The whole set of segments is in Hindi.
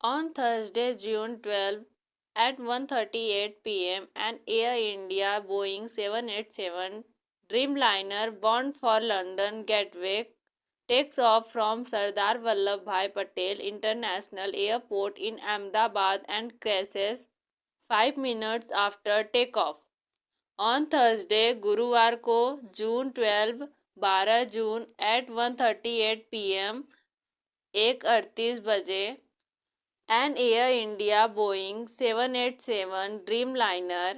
On Thursday, June 12 at 1:38 p.m., an Air India Boeing 787 Dreamliner bound for London Gatwick takes off from Sardar Vallabhbhai Patel International Airport in Ahmedabad and crashes 5 minutes after takeoff. On Thursday, गुरुवार को जून 12 जून at 1:38 p.m. 1:38 बजे An Air India Boeing 787 Dreamliner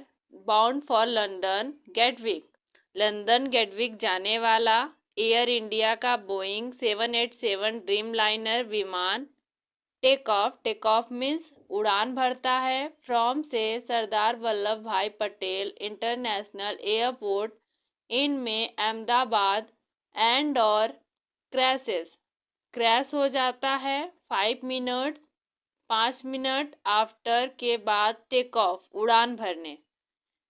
bound for London Gatwick London Gatwick जाने वाला एयर इंडिया का बोइंग 787 ड्रीमलाइनर विमान टेक ऑफ मीन्स उड़ान भरता है फ्रॉम से सरदार वल्लभ भाई पटेल इंटरनेशनल एयरपोर्ट इन में अहमदाबाद एंड और क्रैश हो जाता है 5 मिनट आफ्टर के बाद टेक ऑफ उड़ान भरने।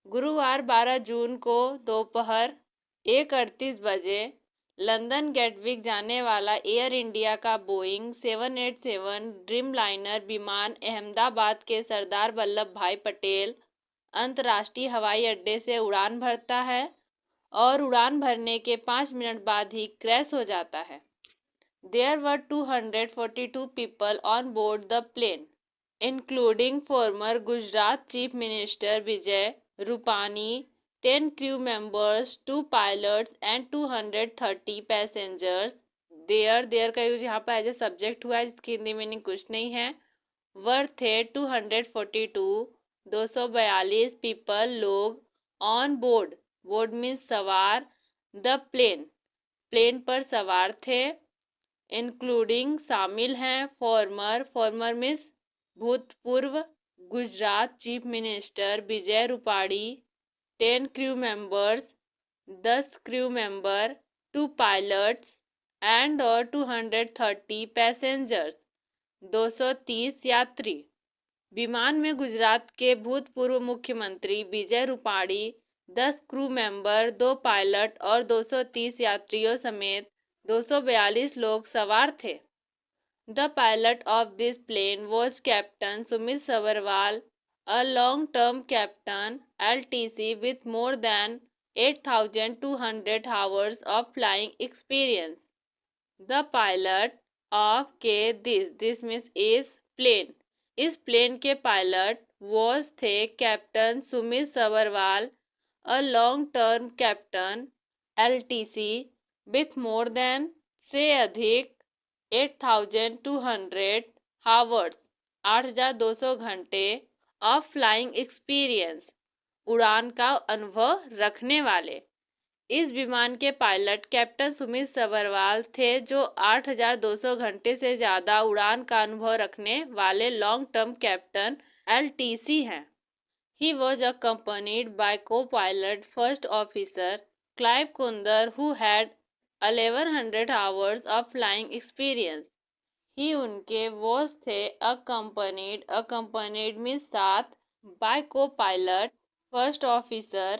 गुरुवार 12 जून को दोपहर 1:38 बजे लंदन गेटविक जाने वाला एयर इंडिया का बोइंग 787 ड्रीमलाइनर विमान अहमदाबाद के सरदार वल्लभ भाई पटेल अंतर्राष्ट्रीय हवाई अड्डे से उड़ान भरता है और उड़ान भरने के 5 मिनट बाद ही क्रैश हो जाता है। There were 242 people on board the plane, including former Gujarat Chief Minister Vijay Rupani, 10 crew members, 2 pilots and 230 passengers. There का यूज यहाँ पर एज ए सब्जेक्ट हुआ है जिसकी हिंदी मीनिंग कुछ नहीं है। वर थे 242 पीपल लोग ऑन बोर्ड मीन्स सवार द प्लेन पर सवार थे इंक्लूडिंग शामिल हैं फॉर्मर मिस भूतपूर्व Gujarat chief minister Vijay Rupani 10 crew members 10 crew member 2 pilots and और 230 पैसेंजर्स 230 यात्री। विमान में गुजरात के भूतपूर्व मुख्यमंत्री Vijay Rupani 10 crew member 2 pilot और 230 यात्रियों समेत 242 लोग सवार थे। The pilot of this plane was captain Sumit Sabharwal, a long term captain LTC with more than 8,200 hours of flying experience. The pilot of this means is plane. इस प्लेन के पायलट वॉज थे captain Sumit Sabharwal, a long term captain LTC with more than से अधिक 8,200 hours 8,200 घंटे ऑफ फ्लाइंग एक्सपीरियंस उड़ान का अनुभव रखने वाले। इस विमान के पायलट कैप्टन सुमित सबरवाल थे जो 8,200 घंटे से ज़्यादा उड़ान का अनुभव रखने वाले लॉन्ग टर्म कैप्टन LTC हैं। He was accompanied by co-pilot first officer Clive Kunder who had 1,100 hours of flying experience. ही उनके was थे accompanied में साथ by co-pilot first officer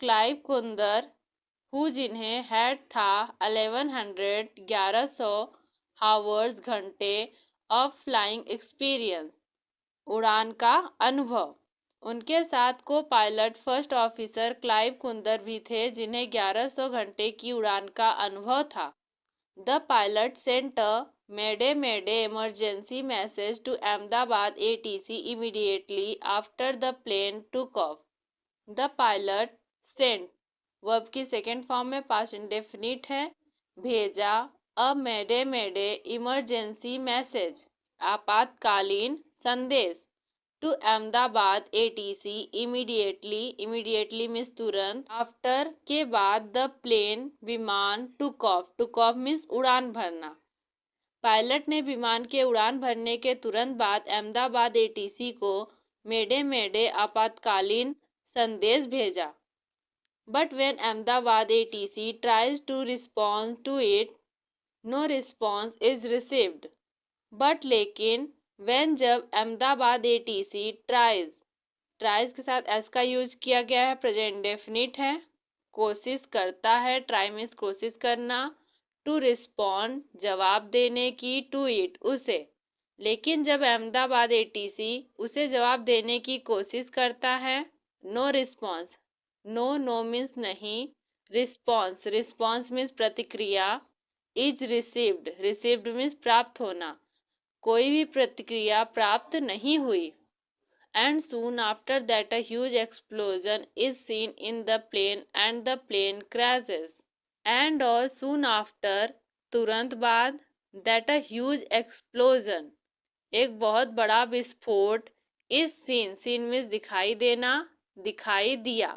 Clive Kunder who जिन्हें had था 1100 hours घंटे of flying experience उड़ान का अनुभव। उनके साथ copilot first officer Clive Kunder भी थे जिन्हें 1100 घंटे की उड़ान का अनुभव था। The pilot sent a mayday emergency message to Ahmedabad ATC immediately after the plane took off. The pilot sent verb की सेकेंड फॉर्म में पास्ट इंडेफिनिट है। भेजा अ मेडे इमरजेंसी मैसेज आपातकालीन संदेश to Ahmedabad ATC immediately means तुरंत आफ्टर के बाद द प्लेन विमान टुक ऑफ मीन्स उड़ान भरना। पायलट ने विमान के उड़ान भरने के तुरंत बाद अहमदाबाद ATC को मेडे आपातकालीन संदेश भेजा। But when Ahmedabad ATC tries to respond to it no response is received. But लेकिन व्हेन जब अहमदाबाद ATC ट्राइज के साथ एस का यूज किया गया है प्रेजेंट इंडेफिनिट है। कोशिश करता है ट्राई मीन्स कोशिश करना टू रिस्पॉन्ड जवाब देने की टू इट उसे। लेकिन जब अहमदाबाद एटीसी उसे जवाब देने की कोशिश करता है, no response. No no means नहीं, रिस्पॉन्स रिस्पॉन्स मीन्स प्रतिक्रिया, इज रिसीव्ड रिसीव्ड मीन्स प्राप्त होना, कोई भी प्रतिक्रिया प्राप्त नहीं हुई। And soon after that a huge explosion is seen in the plane and the plane crashes. And or soon after, तुरंत बाद, that a huge explosion, एक बहुत बड़ा विस्फोट, is seen seen means दिखाई देना, दिखाई दिया,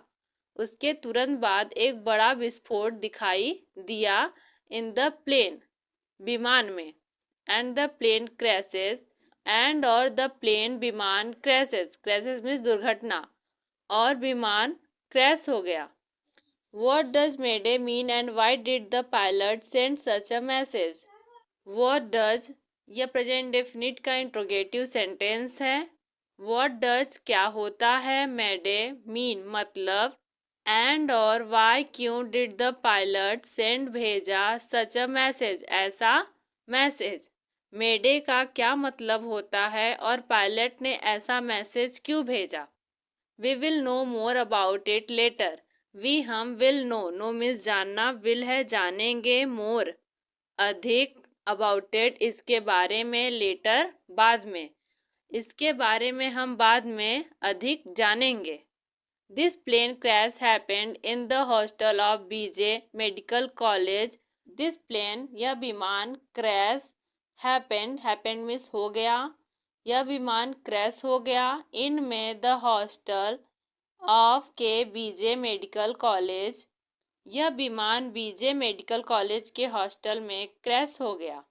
उसके तुरंत बाद एक बड़ा विस्फोट दिखाई दिया in the plane, विमान में, and the plane crashes, and और the plane विमान crashes means दुर्घटना, और विमान क्रैश हो गया। What does Mayday mean and why did the pilot send such a message? What does यह प्रेजेंट डेफिनिट का इंट्रोगेटिव सेंटेंस है। What does क्या होता है, Mayday mean मतलब, and और why क्यों did the pilot send भेजा such a message ऐसा मैसेज। मेडे का क्या मतलब होता है और पायलट ने ऐसा मैसेज क्यों भेजा। We will know more about it later. We हम विल नो, नो मीन्स जानना, विल है जानेंगे, मोर अधिक, अबाउट इट इसके बारे में, लेटर बाद में, इसके बारे में हम बाद में अधिक जानेंगे। This plane crash happened in the hostel of BJ medical college. This plane यह विमान क्रैश हैपेंड मीन्स हो गया, यह विमान क्रैश हो गया, इन में द हॉस्टल ऑफ के बीजे मेडिकल कॉलेज, यह विमान बीजे मेडिकल कॉलेज के हॉस्टल में क्रैश हो गया।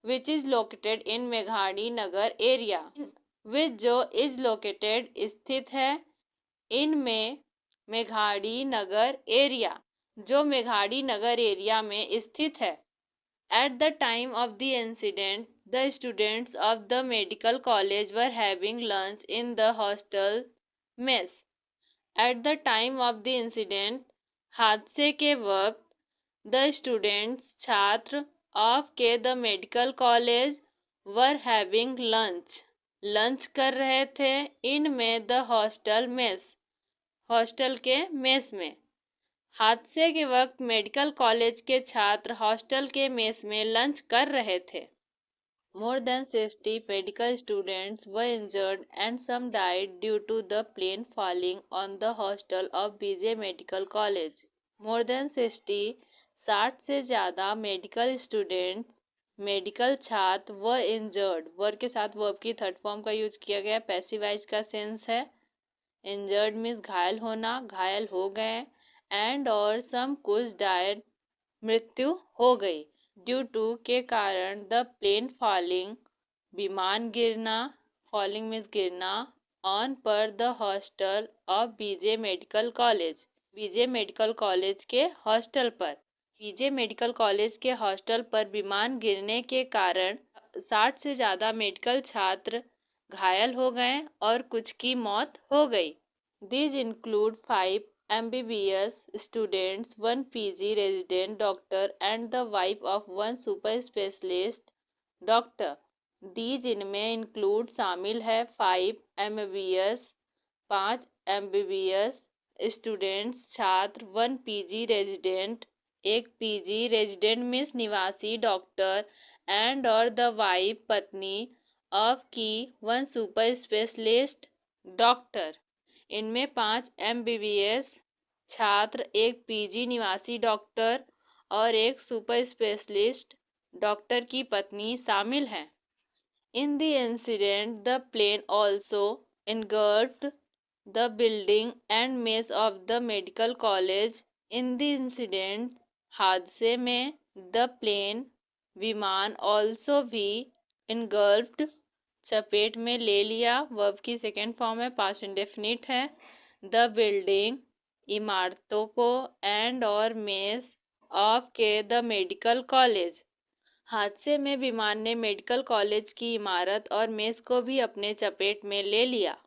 विच इज लोकेटेड इन मेघाड़ी नगर एरिया, विच जो इज लोकेटेड स्थित है, इन में मेघाड़ी नगर एरिया जो मेघाड़ी नगर एरिया में स्थित है। At the time of the incident, the students of the medical college were having lunch in the hostel mess. At the time of the incident, हादसे के वक्त, the students छात्र of के the medical college were having lunch कर रहे थे, इन में the hostel mess हॉस्टल के मेस में। हादसे के वक्त मेडिकल कॉलेज के छात्र हॉस्टल के मेस में लंच कर रहे थे। More than 60 medical students were injured and some died due to the plane falling on the hostel of BJ medical college. More than 60 से ज़्यादा मेडिकल स्टूडेंट्स मेडिकल छात्र व इंजर्ड, वर्ब के साथ वर्ब की थर्ड फॉर्म का यूज किया गया, पैसिवाइज का सेंस है। इंजर्ड मीन्स घायल होना, घायल हो गए, एंड और सम कुछ डायड मृत्यु हो गई, ड्यू टू के कारण, द प्लेन फॉलिंग विमान गिरना, फॉलिंग मीन्स गिरना, ऑन पर the hostel of BJ medical college BJ medical college के हॉस्टल पर। बीजे मेडिकल कॉलेज के हॉस्टल पर विमान गिरने के कारण 60 से ज़्यादा मेडिकल छात्र घायल हो गए और कुछ की मौत हो गई। These include 5 MBBS students, 1 PG resident doctor and the wife of 1 super specialist doctor. These इनमें include शामिल है 5 MBBS 5 MBBS students छात्र, 1 PG resident एक PG resident मीन्स निवासी डॉक्टर, एंड और द वाइफ पत्नी ऑफ की 1 सुपर स्पेशलिस्ट डॉक्टर। इनमें 5 MBBS छात्र, एक PG निवासी डॉक्टर और एक सुपर स्पेशलिस्ट डॉक्टर की पत्नी शामिल हैं। In the incident the plane also engulfed the building and maze of the medical college. In the incident हादसे में, द प्लेन विमान, ऑल्सो भी, engulfed चपेट में ले लिया, वर्ब की सेकेंड फॉर्म है, पास्ट इंडेफिनिट है, द बिल्डिंग इमारतों को, एंड और मेस ऑफ के द मेडिकल कॉलेज हादसे में विमान ने मेडिकल कॉलेज की इमारत और मेस को भी अपने चपेट में ले लिया।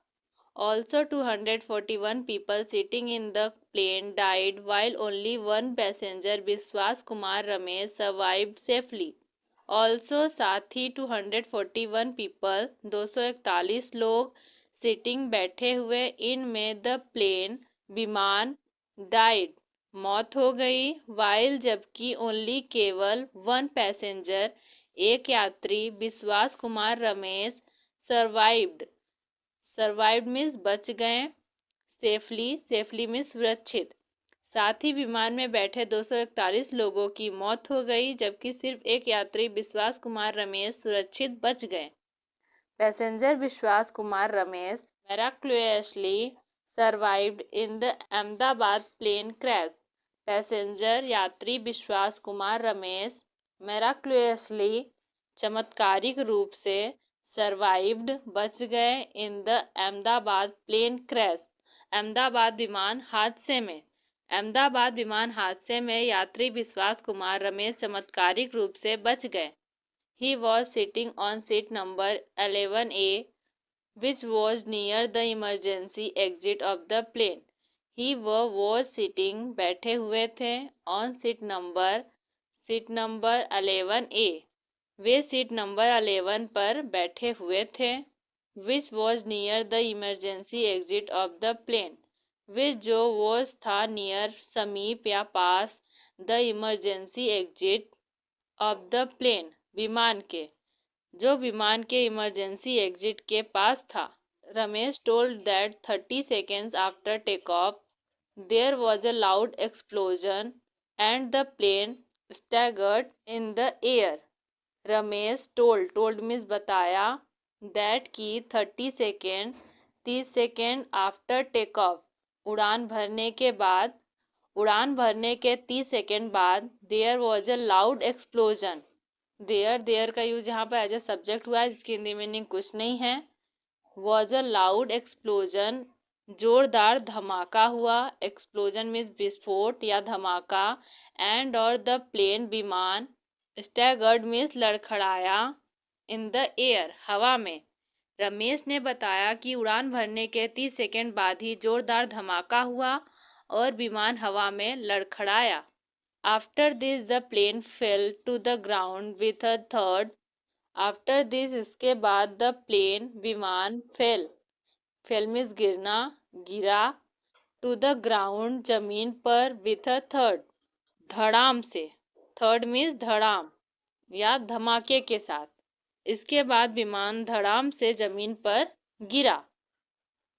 Also 241 people sitting in the plane died while only one passenger Biswas Kumar Ramesh survived safely. Also साथ ही 241 पीपल 241 लोग सिटिंग बैठे हुए इन में द प्लेन विमान डाइड मौत हो गई वाइल जबकि ओनली केवल वन पैसेंजर एक यात्री Vishwas Kumar Ramesh survived survived means बच गए सेफली सेफली मीन्स सुरक्षित। साथ ही विमान में बैठे 241 लोगों की मौत हो गई जबकि सिर्फ एक यात्री विश्वास कुमार रमेश सुरक्षित बच गए। Passenger Vishwas Kumar Ramesh miraculously survived in the Ahmedabad plane crash. Passenger यात्री विश्वास कुमार रमेश miraculously चमत्कारिक रूप से सर्वाइव्ड बच गए in the Ahmedabad plane crash Ahmedabad विमान हादसे में। अहमदाबाद विमान हादसे में यात्री विश्वास कुमार रमेश चमत्कारिक रूप से बच गए। He was sitting on seat number 11A which was near the emergency exit of the plane. He was sitting बैठे हुए थे on seat number 11A way seat number 11 पर बैठे हुए थे। Which was near the emergency exit of the plane. Which जो was था near समीप या पास the emergency exit of the plane विमान के जो विमान के इमरजेंसी एग्जिट के पास था। Ramesh told that 30 seconds after takeoff there was a loud explosion and the plane staggered in the air. Ramesh told means बताया दैट की 30 सेकेंड आफ्टर टेक ऑफ उड़ान भरने के 30 सेकेंड बाद there was a loud explosion. There का यूज यहाँ पर एज ए सब्जेक्ट हुआ है जिसकी हिंदी मीनिंग कुछ नहीं है। वॉज अ लाउड एक्सप्लोजन जोरदार धमाका हुआ। एक्सप्लोजन मीन्स विस्फोट या धमाका। एंड और द प्लेन विमान स्टैगर्ड मीन्स लड़खड़ाया इन द एयर हवा में। रमेश ने बताया कि उड़ान भरने के 30 सेकेंड बाद ही जोरदार धमाका हुआ और विमान हवा में लड़खड़ाया। After this the plane fell to the ground with a थर्ड। आफ्टर दिस इसके बाद द प्लेन विमान फेल मीन्स गिरा टू द ग्राउंड जमीन पर विथ अ थर्ड धड़ाम से। थर्ड मीन्स धड़ाम या धमाके के साथ। इसके बाद विमान धड़ाम से जमीन पर गिरा।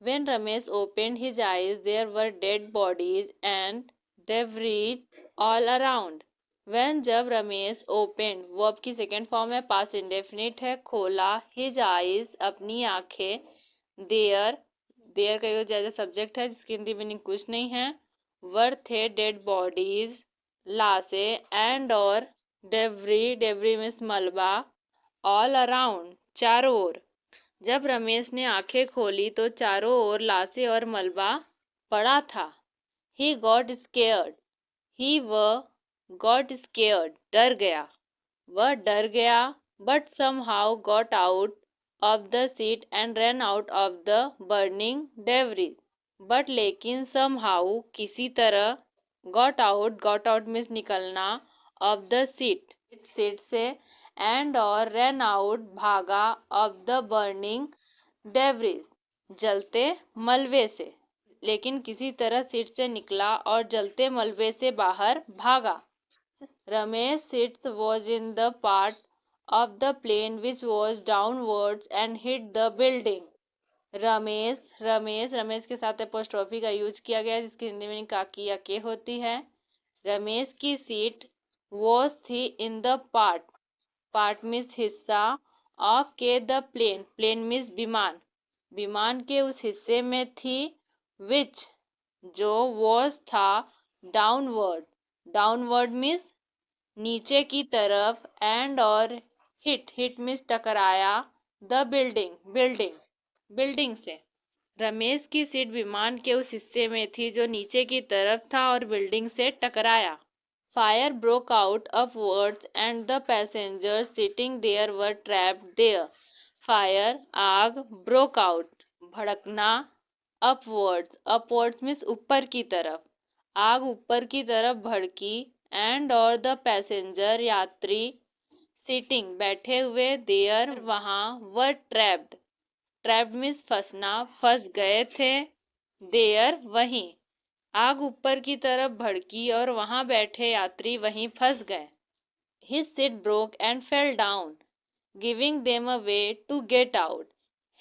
When Ramesh opened his eyes, there were dead bodies and debris all around. When जब रमेश opened वर्ब की सेकेंड फॉर्म है पास्ट इंडेफिनिट है खोला his eyes अपनी आंखें देयर का यूज एज सब्जेक्ट है जिसकी हिंदी मीनिंग कुछ नहीं है। वर थे डेड बॉडीज लाशे एंड और डेब्री मीन्स मलबा ऑल अराउंड चारों ओर। जब रमेश ने आंखें खोली तो चारों ओर लाशें और मलबा पड़ा था। ही गॉट स्केयर्ड डर गया। वह डर गया but somehow got out of the seat and ran out of the burning debris. But लेकिन समहाउ किसी तरह गॉट आउट मीन्स निकलना ऑफ द सीट से एंड और रैन आउट भागा ऑफ द बर्निंग डेब्रिज जलते मलबे से। लेकिन किसी तरह सीट से निकला और जलते मलबे से बाहर भागा। Ramesh seats was in the part of the plane which was downwards and hit the building. Ramesh के साथ एपोस्ट्रोफी का यूज किया गया है जिसकी हिंदी मीनिंग काकी या के होती है। रमेश की सीट वॉज थी इन द पार्ट मीन्स हिस्सा ऑफ के द प्लेन मीन्स विमान के उस हिस्से में थी विच जो वॉज था डाउनवर्ड मीन्स नीचे की तरफ एंड और हिट मीन्स टकराया द बिल्डिंग से। रमेश की सीट विमान के उस हिस्से में थी जो नीचे की तरफ था और बिल्डिंग से टकराया। Fire broke out upwards and the passengers sitting there were trapped there. Fire आग broke out भड़कना upwards means ऊपर की तरफ। आग ऊपर की तरफ भड़की and और the passenger यात्री सिटिंग बैठे हुए, देयर वहाँ, वर ट्रैप्ड, ट्रैप्ड मीन्स फंसना, फंस गए थे, देयर वहीं, आग ऊपर की तरफ भड़की और वहां बैठे यात्री वहीं फंस गए। His seat broke and fell down, giving them a way to get out.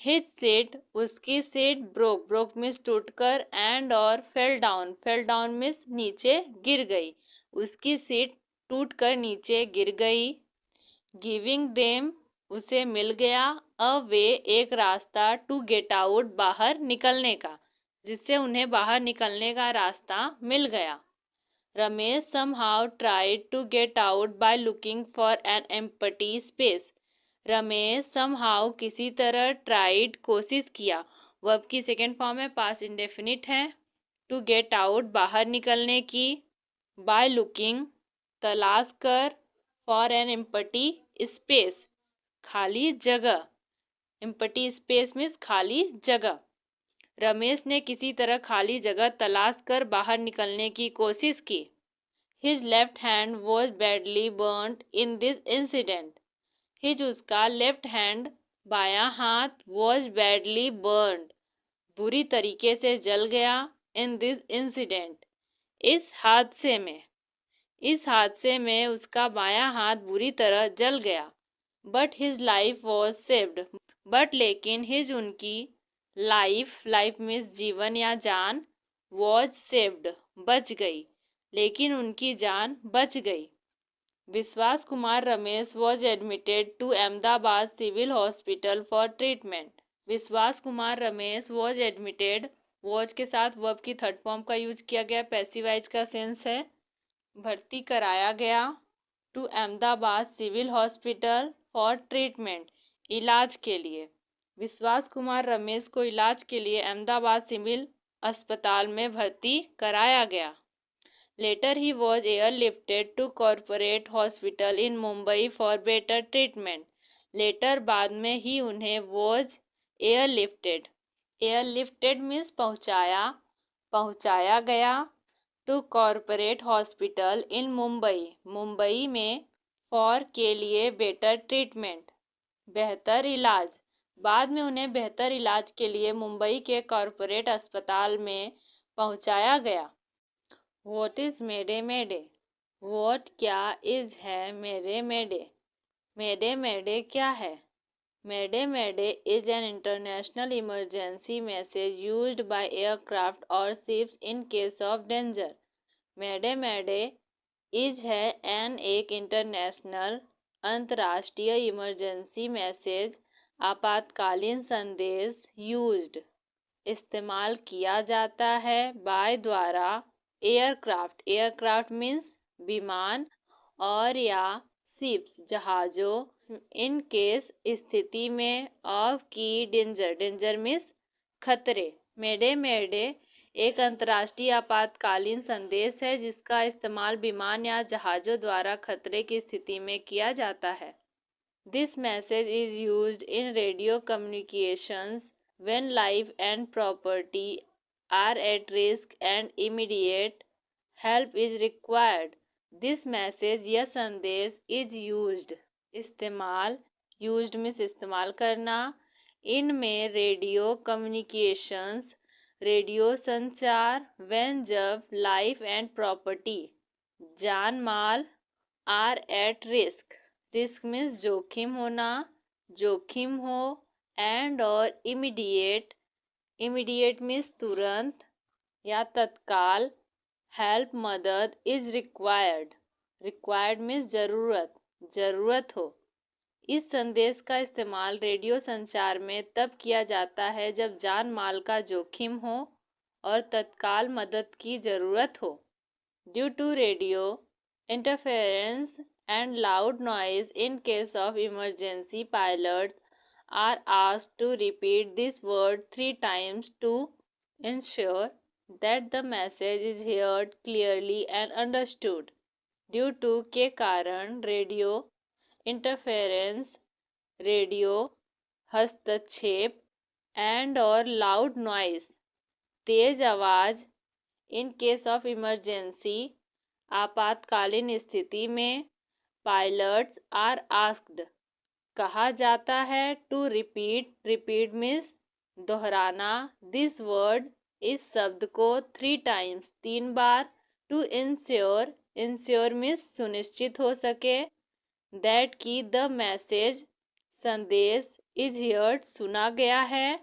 His seat, उसकी सीट broke, broke means टूटकर, and और fell down, fell down means नीचे गिर गई, उसकी सीट टूटकर नीचे गिर गई। गिविंग देम, उसे मिल गया, अ वे, एक रास्ता, टू गेट आउट, बाहर निकलने का, जिससे उन्हें बाहर निकलने का रास्ता मिल गया। Ramesh somehow tried to get out by looking for an empty space. Ramesh somehow किसी तरह tried कोशिश किया, वर्ब की सेकेंड फॉर्म है, पास्ट इंडेफिनिट है, to get out बाहर निकलने की, by looking तलाश कर, for an empty space खाली जगह, empty space means खाली जगह। रमेश ने किसी तरह खाली जगह तलाश कर बाहर निकलने की कोशिश की। His left hand was badly burnt in this incident. His उसका left hand बायां हाथ was badly burned बुरी तरीके से जल गया in this incident इस हादसे में। इस हादसे में उसका बायां हाथ बुरी तरह जल गया। But his life was saved. But लेकिन his उनकी life, life means जीवन या जान, was saved बच गई, लेकिन उनकी जान बच गई। Vishwas Kumar Ramesh was admitted to Ahmedabad civil hospital for treatment. विश्वास Kumar Ramesh was admitted, was के साथ वर्ब की थर्ड फॉर्म का यूज किया गया, पैसिवाइज का सेंस है, भर्ती कराया गया, to Ahmedabad civil hospital for treatment, इलाज के लिए। विश्वास कुमार रमेश को इलाज के लिए अहमदाबाद सिविल अस्पताल में भर्ती कराया गया। Later he was airlifted to corporate hospital in Mumbai for better treatment. Later बाद में ही उन्हें वॉज एयरलिफ्टेड, एयरलिफ्टेड मीन्स पहुंचाया, पहुंचाया गया, to corporate hospital in Mumbai, Mumbai में, फॉर के लिए, बेटर ट्रीटमेंट बेहतर इलाज। बाद में उन्हें बेहतर इलाज के लिए मुंबई के कॉर्पोरेट अस्पताल में पहुंचाया गया। What is mayday mayday? What क्या is है मेरे मेडे? मेडे मेडे क्या है? मेडे मेडे is an international emergency message used by aircraft or ships in case of danger. Mayday mayday is है an एक इंटरनेशनल अंतर्राष्ट्रीय इमरजेंसी मैसेज आपातकालीन संदेश यूज्ड इस्तेमाल किया जाता है बाय द्वारा एयरक्राफ्ट, एयरक्राफ्ट मीन्स विमान, और या शिप्स जहाजों, इन केस स्थिति में, ऑफ की डेंजर, डेंजर मीन्स खतरे। मेडे मेडे एक अंतर्राष्ट्रीय आपातकालीन संदेश है जिसका इस्तेमाल विमान या जहाजों द्वारा खतरे की स्थिति में किया जाता है। This message is used in radio communications when life and property are at risk and immediate help is required. This message यह संदेश is used इस्तेमाल, used means इस्तेमाल करना, इनमें रेडियो कम्युनिकेशंस रेडियो संचार, when जब लाइफ एंड प्रॉपर्टी जान माल, are at risk, risk means जोखिम होना, जोखिम हो, एंड और इमीडिएट, इमीडिएट मीन्स तुरंत या तत्काल, हेल्प मदद, इज रिक्वायर्ड, रिक्वायर्ड मीन्स जरूरत, जरूरत हो। इस संदेश का इस्तेमाल रेडियो संचार में तब किया जाता है जब जान माल का जोखिम हो और तत्काल मदद की जरूरत हो। Due to radio interference and loud noise in case of emergency, pilots are asked to repeat this word 3 times to ensure that the message is heard clearly and understood. Due to के कारण, रेडियो इंटरफेरेंस रेडियो हस्तक्षेप, एंड और लाउड नॉइज तेज आवाज, इन केस ऑफ इमरजेंसी आपातकालीन स्थिति में, पायलट्स आर आस्क्ड, कहा जाता है टू रिपीट, रिपीट मीन्स दोहराना, दिस वर्ड, इस शब्द को 3 टाइम्स, 3 बार, टू इंश्योर, इंश्योर मीन्स सुनिश्चित हो सके, दैट की द मैसेज, संदेश, इज हियर्ड, सुना गया है,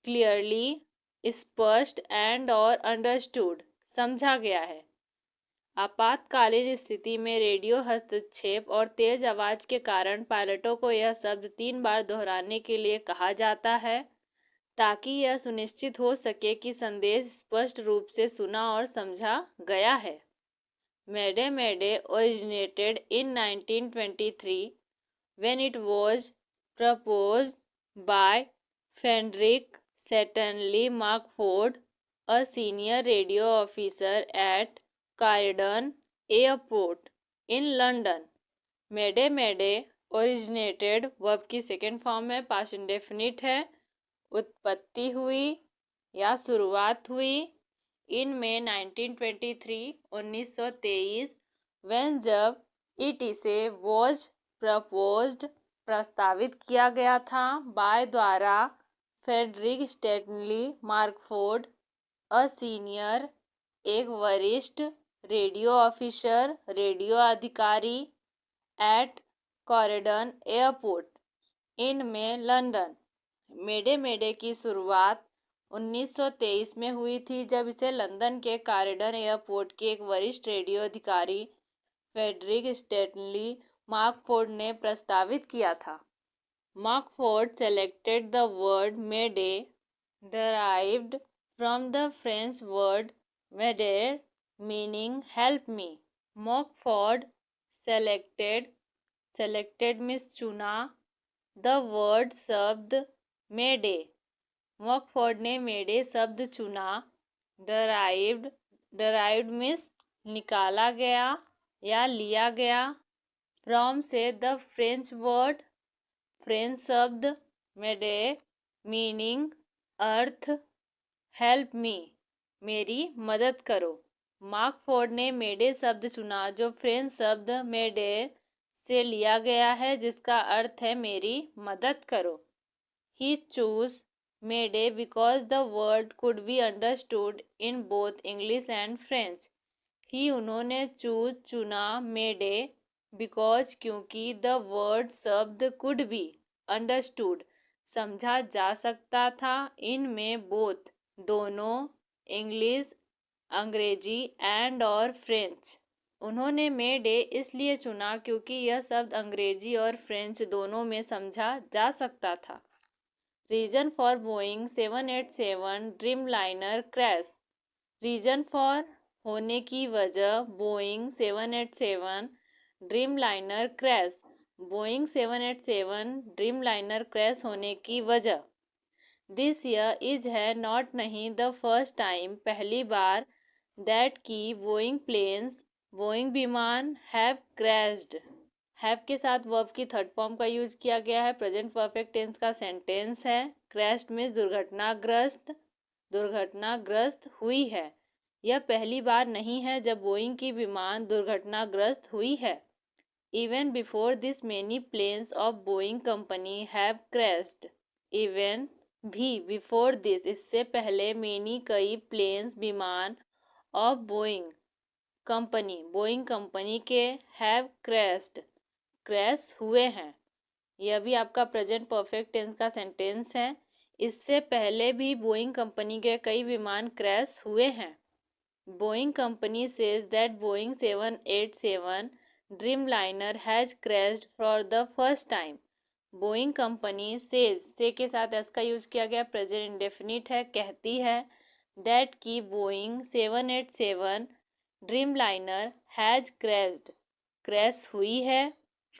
क्लियरली, स्पष्ट, एंड और अंडरस्टूड, समझा गया है। आपातकालीन स्थिति में रेडियो हस्तक्षेप और तेज आवाज के कारण पायलटों को यह शब्द 3 बार दोहराने के लिए कहा जाता है ताकि यह सुनिश्चित हो सके कि संदेश स्पष्ट रूप से सुना और समझा गया है। मेडे मेडे originated in 1923 when it was proposed by Frederick Stanley Markford, a senior radio officer at Croydon Airport in London. Mayday mayday originated verb की सेकेंड फॉर्म में पास्ट इंडेफिनिट है, उत्पत्ति हुई या शुरुआत हुई इन में 1923 when जब इट इसे वॉज प्रपोज्ड प्रस्तावित किया गया था बाय द्वारा फ्रेडरिक स्टैनली मार्कफोर्ड, अ सीनियर, एक वरिष्ठ, रेडियो ऑफिसर, रेडियो अधिकारी, एट कॉरिडन एयरपोर्ट, इन में लंदन। मेडे मेडे की शुरुआत 1923 में हुई थी जब इसे लंदन के कॉरिडन एयरपोर्ट के एक वरिष्ठ रेडियो अधिकारी फ्रेडरिक स्टैनली मार्कफोर्ड ने प्रस्तावित किया था। मार्कफोर्ड selected the word Mayday, derived from the French word m'aider, meaning help me. Markford selected, selected means चुना, the word शब्द Mayday, मार्कफोर्ड ने मेडे शब्द चुना, derived, derived means निकाला गया या लिया गया, from से the French word, फ्रेंच शब्द मेडे, मीनिंग अर्थ, हेल्प मी, मेरी मदद करो। मार्कफोर्ड ने मेडे शब्द चुना जो फ्रेंच शब्द मेडे से लिया गया है जिसका अर्थ है मेरी मदद करो। He chose mayday because the word could be understood in both English and French. He उन्होंने चुना मेडे बिकॉज क्योंकि द वर्ड शब्द कुड बी अंडरस्टूड समझा जा सकता था, इनमें बोथ दोनों, इंग्लिश अंग्रेजी एंड और फ्रेंच। उन्होंने मेडे इसलिए चुना क्योंकि यह शब्द अंग्रेजी और फ्रेंच दोनों में समझा जा सकता था। Reason for Boeing 787 Dreamliner crash, reason for होने की वजह Boeing 787 Dreamliner crash, Boeing 787 Dreamliner crash होने की वजह। दिस ईयर इज है नॉट नहीं द फर्स्ट टाइम पहली बार, दैट की बोइंग प्लेन्स बोइंग विमान हैव क्रैश्ड, हैव के साथ वर्ब की थर्ड फॉर्म का यूज किया गया है, प्रेजेंट परफेक्ट टेंस का सेंटेंस है। क्रैश्ड में दुर्घटनाग्रस्त, दुर्घटनाग्रस्त हुई है। यह पहली बार नहीं है जब बोइंग की विमान दुर्घटनाग्रस्त हुई है। Even before this many planes of Boeing company have crashed. Even भी before this इससे पहले many कई planes विमान of Boeing company Boeing company के have crashed क्रैश हुए हैं। यह भी आपका प्रेजेंट परफेक्ट टेंस का सेंटेंस है। इससे पहले भी बोइंग कंपनी के कई विमान क्रैश हुए हैं। Boeing company says that Boeing 787 Dreamliner has crashed for the first time. Boeing company says से के साथ एस का यूज किया गया, प्रेजेंट इंडेफिनिट है, कहती है दैट की Boeing 787 Dreamliner has crashed crash हुई है,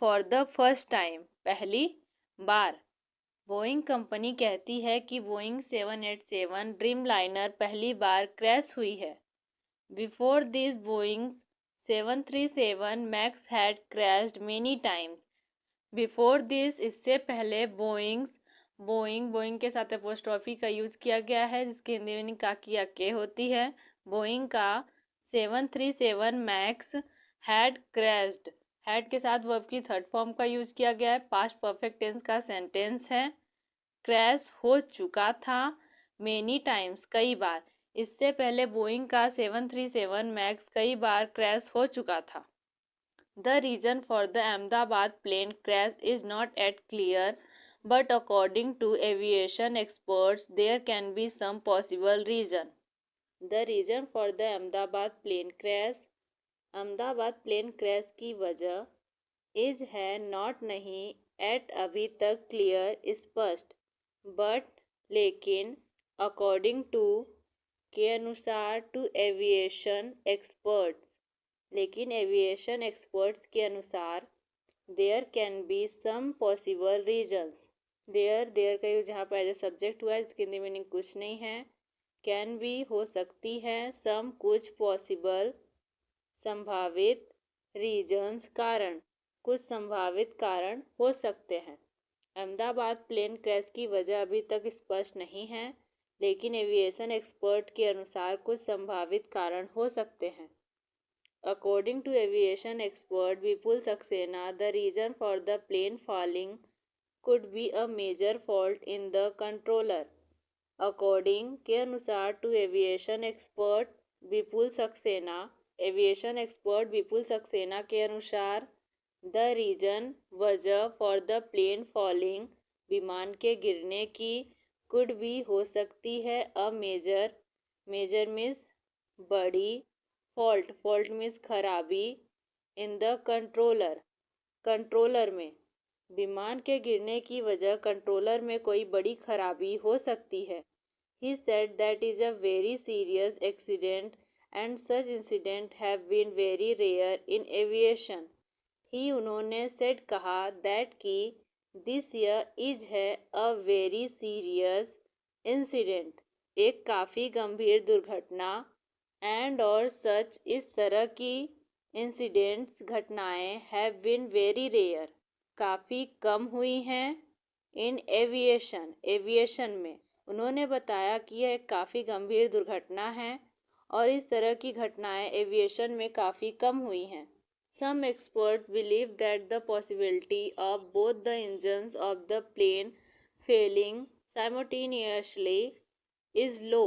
फॉर द फर्स्ट टाइम पहली बार। बोइंग कंपनी कहती है कि बोइंग 787 ड्रीमलाइनर पहली बार क्रैश हुई है। Before this, Boeing 737 MAX had crashed many times. Before this, इससे पहले बोइंग के साथ अपोस्ट्रोफी का यूज किया गया है जिसकी हिंदी मीनिंग का की या के होती है। बोइंग का 737 मैक्स हैड के साथ वर्ब की थर्ड फॉर्म का यूज किया गया है। पास्ट परफेक्ट टेंस का सेंटेंस है। क्रैश हो चुका था, मेनी टाइम्स कई बार। इससे पहले बोइंग का 737 मैक्स कई बार क्रैश हो चुका था। The reason for the Ahmedabad plane crash is not yet clear, but according to aviation experts, there can be some possible reason. The reason for the Ahmedabad plane crash, Ahmedabad plane crash की वजह इज है नॉट नहीं एट अभी तक क्लियर स्पष्ट, बट लेकिन अकॉर्डिंग टू के अनुसार टू एविएशन एक्सपर्ट्स लेकिन एविएशन एक्सपर्ट्स के अनुसार there can be some possible reasons. There का यूज यहाँ पर एज ए सब्जेक्ट हुआ है, इसकी मीनिंग कुछ नहीं है। कैन बी हो सकती है, सम कुछ, पॉसिबल संभावित, रीजन्स कारण कुछ संभावित कारण हो सकते हैं। अहमदाबाद प्लेन क्रैश की वजह अभी तक स्पष्ट नहीं है, लेकिन एविएशन एक्सपर्ट के अनुसार कुछ संभावित कारण हो सकते हैं। According to aviation expert Vipul Saxena, the reason for the plane falling could be a major fault in the controller. According के अनुसार to aviation expert Vipul Saxena, aviation expert Vipul Saxena के अनुसार the reason वजह for the plane falling विमान के गिरने की could be हो सकती है a major means बड़ी, फॉल्ट मीन्स खराबी, इन द कंट्रोलर में विमान के गिरने की वजह कंट्रोलर में कोई बड़ी खराबी हो सकती है। He said that is a very serious accident and such incident have been very rare in aviation. He उन्होंने सेड कहा दैट की दिस ईयर इज है अ वेरी सीरियस इंसिडेंट एक काफ़ी गंभीर दुर्घटना, एंड और सच इस तरह की इंसिडेंट्स घटनाएं हैव बीन वेरी रेयर काफ़ी कम हुई हैं इन एविएशन में। उन्होंने बताया कि यह एक काफ़ी गंभीर दुर्घटना है और इस तरह की घटनाएं एविएशन में काफ़ी कम हुई हैं। Some experts believe that the possibility of both the engines of the plane failing simultaneously is low,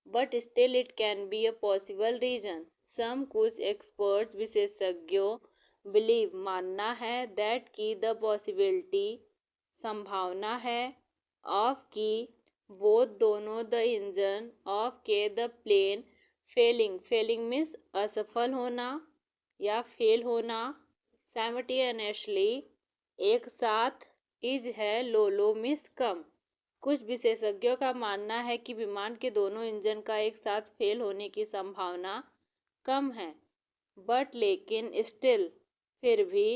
but still it can be a possible reason. Some कुछ एक्सपर्ट्स विशेषज्ञों बिलीव मानना है दैट की द पॉसिबिलिटी संभावना है ऑफ की बोथ दोनों द इंजन ऑफ के द प्लेन फेलिंग मीन्स असफल होना या फेल होना, साइमल्टेनियसली एक साथ, इज है लो मीन्स कम। कुछ विशेषज्ञों का मानना है कि विमान के दोनों इंजन का एक साथ फेल होने की संभावना कम है, बट लेकिन स्टिल फिर भी,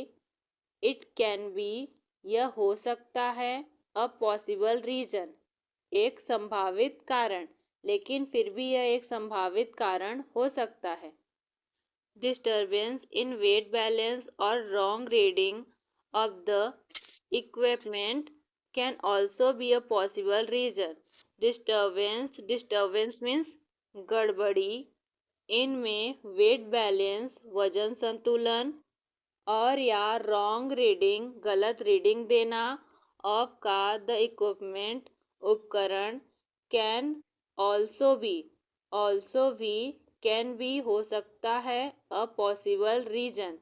इट कैन बी यह हो सकता है, अ पॉसिबल रीजन एक संभावित कारण, लेकिन फिर भी यह एक संभावित कारण हो सकता है। डिस्टर्बेंस इन वेट बैलेंस और wrong reading of the equipment can also be a possible reason. Disturbance means गड़बड़ी, इनमें वेट बैलेंस वजन संतुलन और या रॉन्ग रीडिंग गलत रीडिंग देना ऑफ का द इक्विपमेंट उपकरण कैन ऑल्सो भी कैन भी हो सकता है अ पॉसिबल रीजन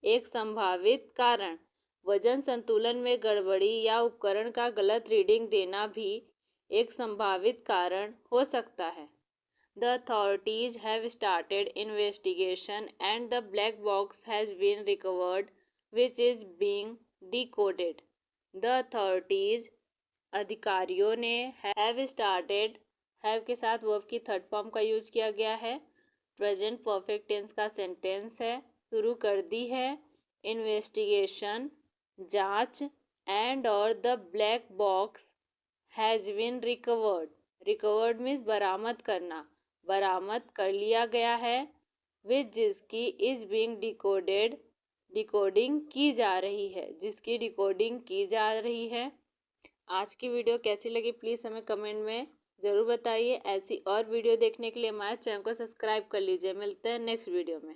एक संभावित कारण। वजन संतुलन में गड़बड़ी या उपकरण का गलत रीडिंग देना भी एक संभावित कारण हो सकता है। The authorities have started investigation and the black box has been recovered which is being decoded. The authorities अधिकारियों ने हैव स्टार्टेड, हैव के साथ वर्ब की थर्ड फॉर्म का यूज किया गया है। प्रेजेंट परफेक्ट टेंस का सेंटेंस है, शुरू कर दी है। इन्वेस्टिगेशन जांच, एंड और the black box has been recovered means बरामद करना, बरामद कर लिया गया है। विच जिसकी इज बीइंग डिकोडिंग की जा रही है, जिसकी डिकोडिंग की जा रही है। आज की वीडियो कैसी लगी प्लीज़ हमें कमेंट में ज़रूर बताइए। ऐसी और वीडियो देखने के लिए हमारे चैनल को सब्सक्राइब कर लीजिए। मिलते हैं नेक्स्ट वीडियो में।